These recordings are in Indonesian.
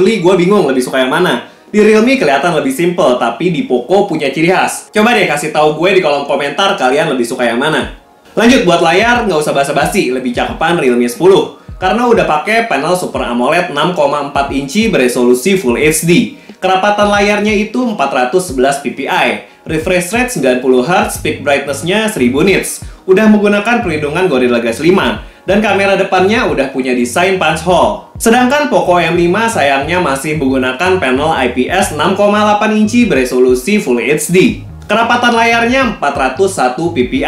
jujurly gue bingung lebih suka yang mana. Di Realme kelihatan lebih simple, tapi di Poco punya ciri khas. Coba deh kasih tahu gue di kolom komentar kalian lebih suka yang mana. Lanjut buat layar, nggak usah basa-basi, lebih cakepan Realme 10. Karena udah pakai panel Super AMOLED 6,4 inci beresolusi Full HD. Kerapatan layarnya itu 411 ppi. Refresh rate 90Hz, peak brightness-nya 1000 nits. Udah menggunakan perlindungan Gorilla Glass 5. Dan kamera depannya udah punya desain punch hole. Sedangkan Poco M5 sayangnya masih menggunakan panel IPS 6,8 inci beresolusi Full HD. Kerapatan layarnya 401 ppi.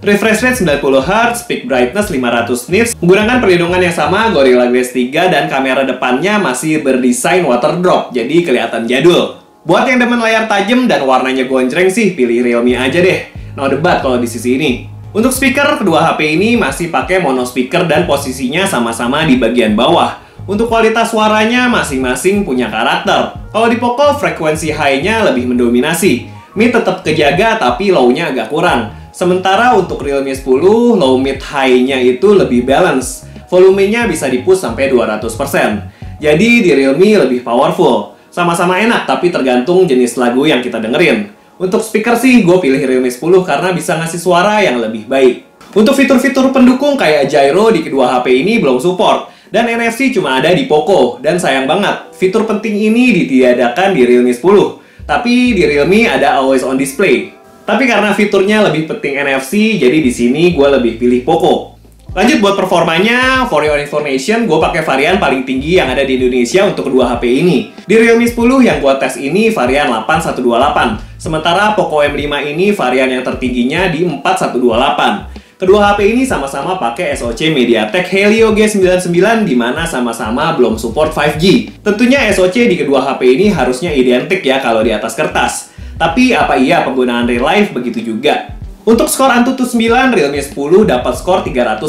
Refresh rate 90Hz, peak brightness 500 nits. Menggunakan perlindungan yang sama Gorilla Glass 3 dan kamera depannya masih berdesain water drop, jadi kelihatan jadul. Buat yang demen layar tajam dan warnanya gonjreng sih, pilih Realme aja deh. No debat kalau di sisi ini. Untuk speaker, kedua HP ini masih pakai mono speaker dan posisinya sama-sama di bagian bawah. Untuk kualitas suaranya masing-masing punya karakter. Kalau di Poco, frekuensi high-nya lebih mendominasi. Mid tetap kejaga tapi low-nya agak kurang. Sementara untuk Realme 10, low mid high-nya itu lebih balance. Volumenya bisa di-push sampai 200%. Jadi di Realme lebih powerful. Sama-sama enak, tapi tergantung jenis lagu yang kita dengerin. Untuk speaker sih, gue pilih Realme 10 karena bisa ngasih suara yang lebih baik. Untuk fitur-fitur pendukung kayak gyro di kedua HP ini belum support. Dan NFC cuma ada di Poco. Dan sayang banget, fitur penting ini ditiadakan di Realme 10. Tapi di Realme ada Always On Display. Tapi karena fiturnya lebih penting NFC, jadi di sini gue lebih pilih Poco. Lanjut buat performanya, for your information, gue pakai varian paling tinggi yang ada di Indonesia untuk kedua HP ini. Di Realme 10 yang gue tes ini varian 8128, sementara Poco M5 ini varian yang tertingginya di 4128. Kedua HP ini sama-sama pakai SoC MediaTek Helio G99 di mana sama-sama belum support 5G. Tentunya SoC di kedua HP ini harusnya identik ya kalau di atas kertas. Tapi apa iya penggunaan real life begitu juga? Untuk skor Antutu 9, Realme 10 dapat skor 380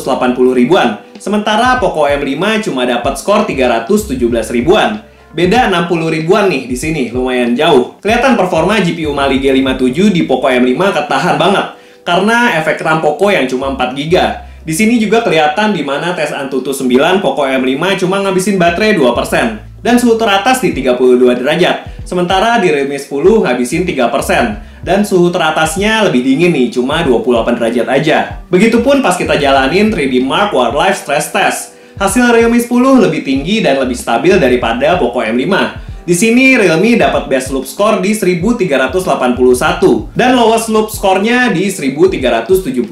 ribuan. Sementara Poco M5 cuma dapat skor 317 ribuan. Beda 60 ribuan nih di sini, lumayan jauh. Kelihatan performa GPU Mali G57 di Poco M5 ketahan banget. Karena efek RAM Poco yang cuma 4 GB. Di sini juga kelihatan di mana tes Antutu 9 Poco M5 cuma ngabisin baterai 2%. Dan suhu teratas di 32 derajat. Sementara di Realme 10 ngabisin 3%. Dan suhu teratasnya lebih dingin nih, cuma 28 derajat aja. Begitupun pas kita jalanin 3D Mark Wildlife Stress Test. Hasil Realme 10 lebih tinggi dan lebih stabil daripada Poco M5. Di sini Realme dapat best loop score di 1381 dan lowest loop score-nya di 1372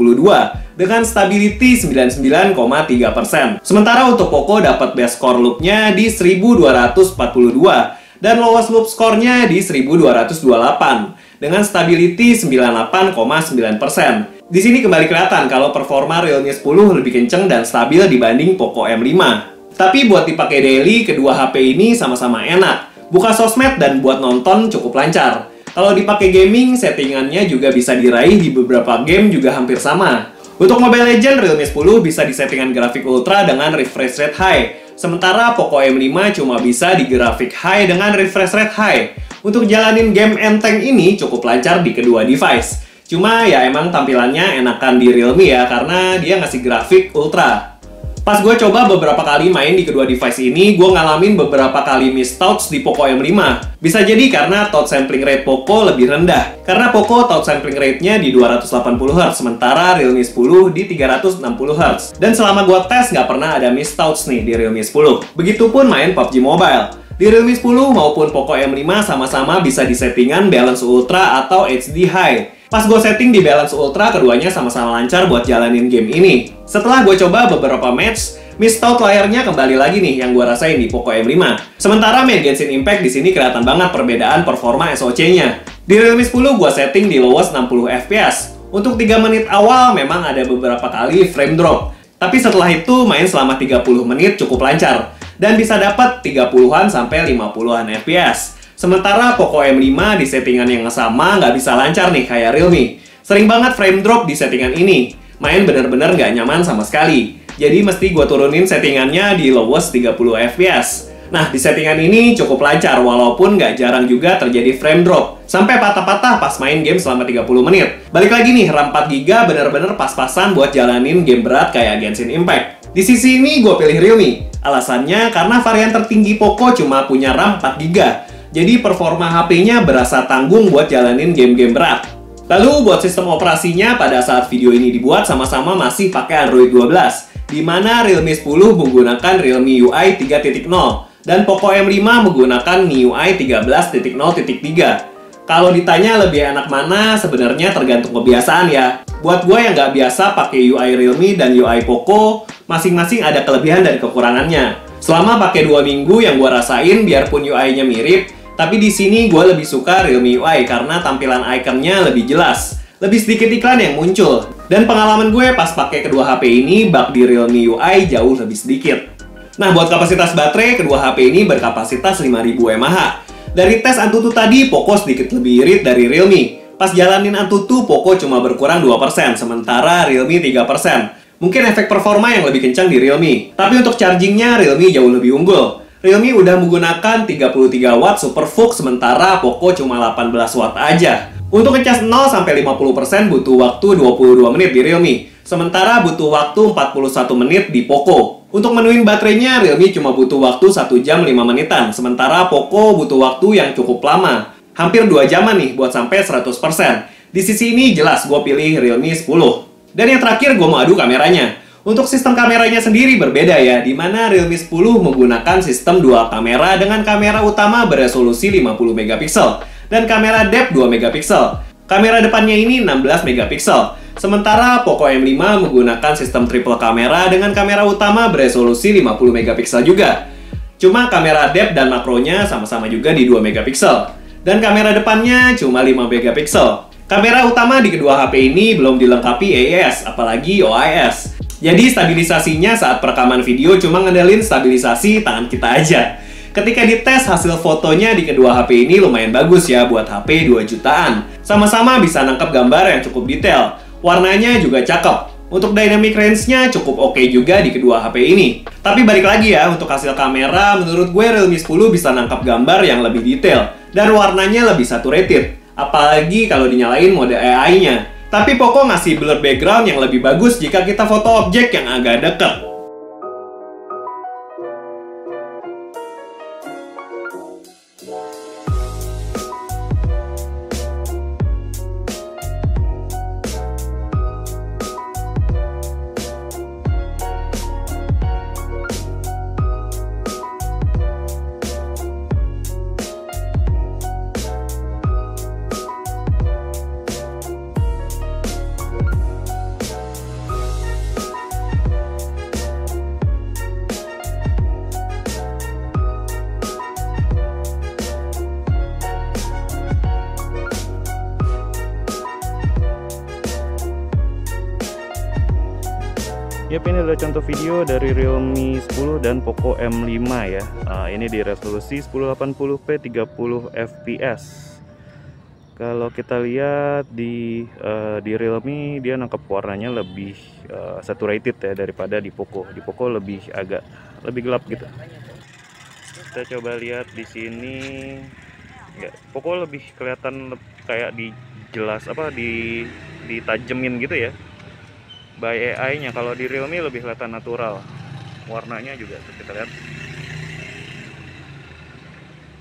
dengan stability 99,3%. Sementara untuk Poco dapat best score loop-nya di 1242 dan lowest loop score-nya di 1228 dengan stability 98,9%. Di sini kembali kelihatan kalau performa Realme 10 lebih kenceng dan stabil dibanding Poco M5. Tapi buat dipakai daily, kedua HP ini sama-sama enak. Buka sosmed dan buat nonton cukup lancar. Kalau dipakai gaming, settingannya juga bisa diraih di beberapa game juga hampir sama. Untuk Mobile Legends, Realme 10 bisa di settingan grafik ultra dengan refresh rate high. Sementara Poco M5 cuma bisa di grafik high dengan refresh rate high. Untuk jalanin game enteng ini cukup lancar di kedua device. Cuma ya emang tampilannya enakan di Realme ya, karena dia ngasih grafik ultra. Pas gue coba beberapa kali main di kedua device ini, gue ngalamin beberapa kali miss touch di Poco M5. Bisa jadi karena touch sampling rate Poco lebih rendah. Karena Poco touch sampling rate-nya di 280Hz, sementara Realme 10 di 360Hz. Dan selama gue tes, nggak pernah ada miss touch nih di Realme 10. Begitupun main PUBG Mobile. Di Realme 10 maupun Poco M5 sama-sama bisa disettingan balance ultra atau HD high. Pas gue setting di balance ultra, keduanya sama-sama lancar buat jalanin game ini. Setelah gue coba beberapa match, miss touch layarnya kembali lagi nih yang gue rasain di Poco M5. Sementara main Genshin Impact di sini kelihatan banget perbedaan performa SoC-nya. Di Realme 10 gue setting di lowest 60 fps. Untuk 3 menit awal memang ada beberapa kali frame drop. Tapi setelah itu main selama 30 menit cukup lancar. Dan bisa dapat 30-an sampai 50-an fps. Sementara Poco M5 di settingan yang sama nggak bisa lancar nih kayak Realme. Sering banget frame drop di settingan ini. Main bener-bener nggak nyaman sama sekali. Jadi mesti gue turunin settingannya di lowest 30 fps. Nah, di settingan ini cukup lancar walaupun nggak jarang juga terjadi frame drop. Sampai patah-patah pas main game selama 30 menit. Balik lagi nih, RAM 4GB bener-bener pas-pasan buat jalanin game berat kayak Genshin Impact. Di sisi ini gue pilih Realme. Alasannya karena varian tertinggi Poco cuma punya RAM 4GB. Jadi performa HP-nya berasa tanggung buat jalanin game-game berat. Lalu buat sistem operasinya pada saat video ini dibuat sama-sama masih pakai Android 12, di mana Realme 10 menggunakan Realme UI 3.0 dan Poco M5 menggunakan MIUI 13.0.3. Kalau ditanya lebih enak mana, sebenarnya tergantung kebiasaan ya. Buat gue yang nggak biasa pakai UI Realme dan UI Poco, masing-masing ada kelebihan dan kekurangannya. Selama pakai 2 minggu yang gue rasain, biarpun UI-nya mirip, tapi di sini gue lebih suka Realme UI karena tampilan ikonnya lebih jelas, lebih sedikit iklan yang muncul. Dan pengalaman gue pas pakai kedua HP ini, bug di Realme UI jauh lebih sedikit. Nah, buat kapasitas baterai, kedua HP ini berkapasitas 5000 mAh. Dari tes Antutu tadi, Poco sedikit lebih irit dari Realme. Pas jalanin Antutu, Poco cuma berkurang 2%, sementara Realme 3%. Mungkin efek performa yang lebih kencang di Realme. Tapi untuk chargingnya, Realme jauh lebih unggul. Realme udah menggunakan 33 watt Super VOOC, sementara Poco cuma 18 watt aja. Untuk ngecas 0-50% butuh waktu 22 menit di Realme, sementara butuh waktu 41 menit di Poco. Untuk menuin baterainya, Realme cuma butuh waktu 1 jam 5 menitan, sementara Poco butuh waktu yang cukup lama. Hampir 2 jaman nih buat sampai 100%. Di sisi ini jelas gue pilih Realme 10. Dan yang terakhir gue mau adu kameranya. Untuk sistem kameranya sendiri berbeda ya, di mana Realme 10 menggunakan sistem dual kamera dengan kamera utama beresolusi 50 megapiksel dan kamera depth 2 megapiksel. Kamera depannya ini 16 megapiksel. Sementara Poco M5 menggunakan sistem triple kamera dengan kamera utama beresolusi 50 megapiksel juga. Cuma kamera depth dan makronya sama-sama juga di 2 megapiksel. Dan kamera depannya cuma 5 megapiksel. Kamera utama di kedua HP ini belum dilengkapi AIS, apalagi OIS. Jadi stabilisasinya saat perekaman video cuma ngandelin stabilisasi tangan kita aja. Ketika dites, hasil fotonya di kedua HP ini lumayan bagus ya buat HP 2 jutaan. Sama-sama bisa nangkep gambar yang cukup detail. Warnanya juga cakep. Untuk dynamic range-nya cukup oke juga di kedua HP ini. Tapi balik lagi ya, untuk hasil kamera, menurut gue Realme 10 bisa nangkep gambar yang lebih detail. Dan warnanya lebih saturated. Apalagi kalau dinyalain mode AI-nya. Tapi Poco ngasih blur background yang lebih bagus jika kita foto objek yang agak dekat. Yap, ini adalah contoh video dari Realme 10 dan Poco M5 ya. Ini di resolusi 1080p 30 fps. Kalau kita lihat di Realme, dia nangkep warnanya lebih saturated ya daripada di Poco. Di Poco agak lebih gelap gitu. Kita coba lihat di sini. Ya, Poco lebih kelihatan kayak ditajemin gitu ya. By AI-nya, kalau di Realme lebih kelihatan natural. Warnanya juga kita lihat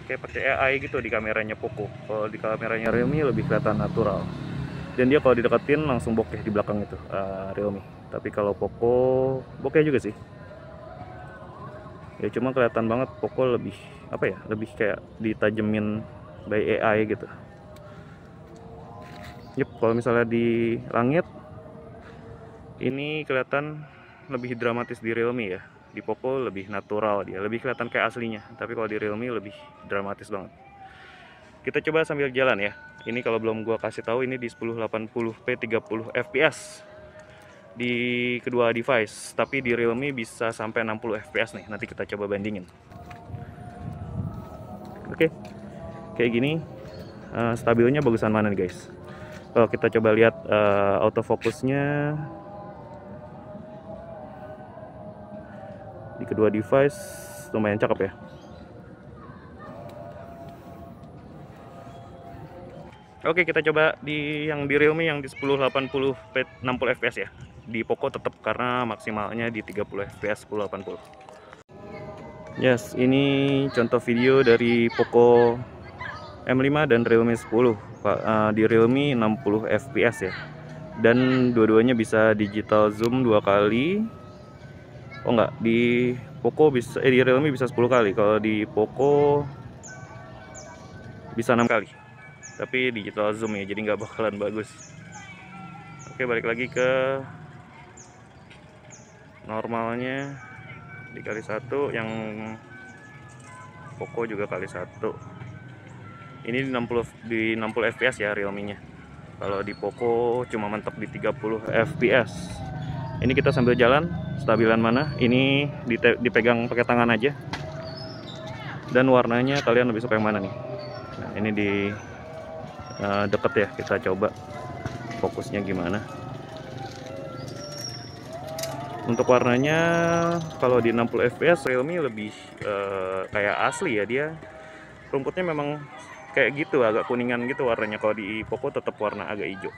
kayak pakai AI gitu di kameranya Poco. Kalau di kameranya Realme lebih kelihatan natural. Dan dia kalau dideketin langsung bokeh di belakang itu Realme. Tapi kalau Poco bokeh juga sih. Ya cuma kelihatan banget Poco lebih lebih kayak ditajemin by AI gitu. Yep, kalau misalnya di langit ini kelihatan lebih dramatis di Realme ya. Di Poco lebih natural, dia lebih kelihatan kayak aslinya. Tapi kalau di Realme lebih dramatis banget. Kita coba sambil jalan ya. Ini kalau belum gua kasih tahu, ini di 1080p 30 fps di kedua device. Tapi di Realme bisa sampai 60 fps nih. Nanti kita coba bandingin. Oke, kayak gini. Stabilnya bagusan mana nih guys? Kalau kita coba lihat autofocusnya di kedua device lumayan cakep ya. Oke, kita coba yang di Realme yang di 1080p 60 fps ya. di Poco tetap karena maksimalnya di 30 fps 1080. Yes, ini contoh video dari Poco M5 dan Realme 10. Di Realme 60 fps ya. Dan dua-duanya bisa digital zoom 2 kali. Oh enggak, di Poco bisa di Realme bisa 10 kali. Kalau di Poco bisa 6 kali. Tapi digital zoom ya, jadi nggak bakalan bagus. Oke, balik lagi ke normalnya dikali 1, yang Poco juga kali 1. Ini di 60 fps ya Realme-nya. Kalau di Poco cuma mentok di 30 fps. Ini kita sambil jalan, stabilan mana? Ini dipegang pakai tangan aja. Dan warnanya kalian lebih suka yang mana nih? Nah, ini di deket ya, kita coba fokusnya gimana. Untuk warnanya kalau di 60 fps Realme lebih kayak asli ya, dia rumputnya memang kayak gitu, agak kuningan gitu warnanya. Kalau di Poco tetap warna agak hijau.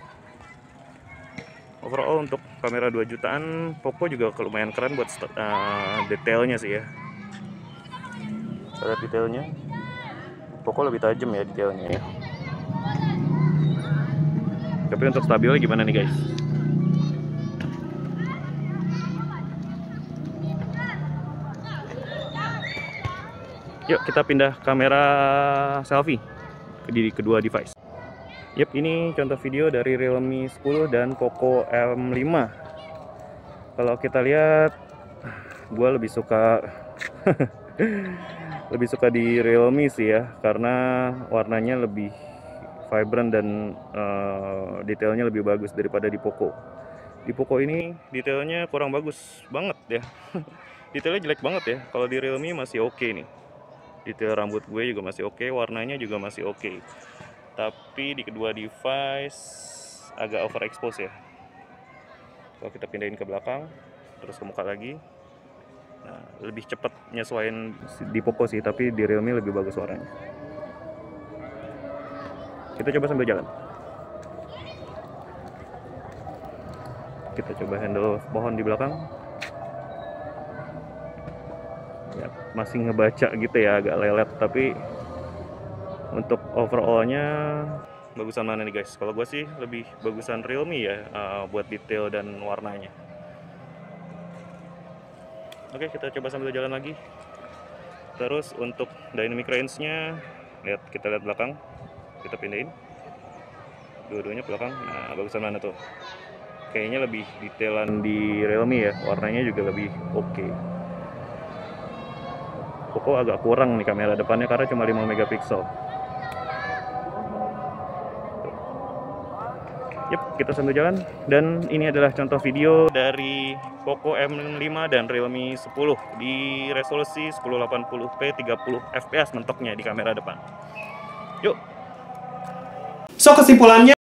Overall untuk kamera 2 jutaan Poco juga lumayan keren buat detailnya sih ya. Lihat detailnya, Poco lebih tajam ya detailnya ya. Tapi untuk stabilnya gimana nih guys? Yuk kita pindah kamera selfie di kedua device. Yap, ini contoh video dari Realme 10 dan Poco M5. Kalau kita lihat, gue lebih suka lebih suka di Realme sih ya, karena warnanya lebih vibrant dan detailnya lebih bagus daripada di Poco. Di Poco ini detailnya kurang bagus banget ya. Detailnya jelek banget ya. Kalau di Realme masih oke nih. Detail rambut gue juga masih oke, warnanya juga masih oke. Tapi di kedua device agak overexpose ya. Kalau kita pindahin ke belakang, terus ke muka lagi, nah, lebih cepat nyesuaiin di Poco sih, tapi di Realme lebih bagus warnanya. Kita coba sambil jalan. Kita coba handle pohon di belakang. Ya, masih ngebaca gitu ya, agak lelet, tapi untuk overallnya bagusan mana nih guys? Kalau gue sih lebih bagusan Realme ya, buat detail dan warnanya. Oke, kita coba sambil jalan lagi. Terus untuk dynamic range-nya, kita lihat belakang, kita pindahin dua-duanya belakang. Nah, bagusan mana tuh? Kayaknya lebih detailan di Realme ya, warnanya juga lebih oke. Poco agak kurang nih kamera depannya karena cuma 5 megapiksel. Yep, kita sambil jalan. Dan ini adalah contoh video dari Poco M5 dan Realme 10 di resolusi 1080p 30 fps mentoknya di kamera depan. Yuk. So kesimpulannya,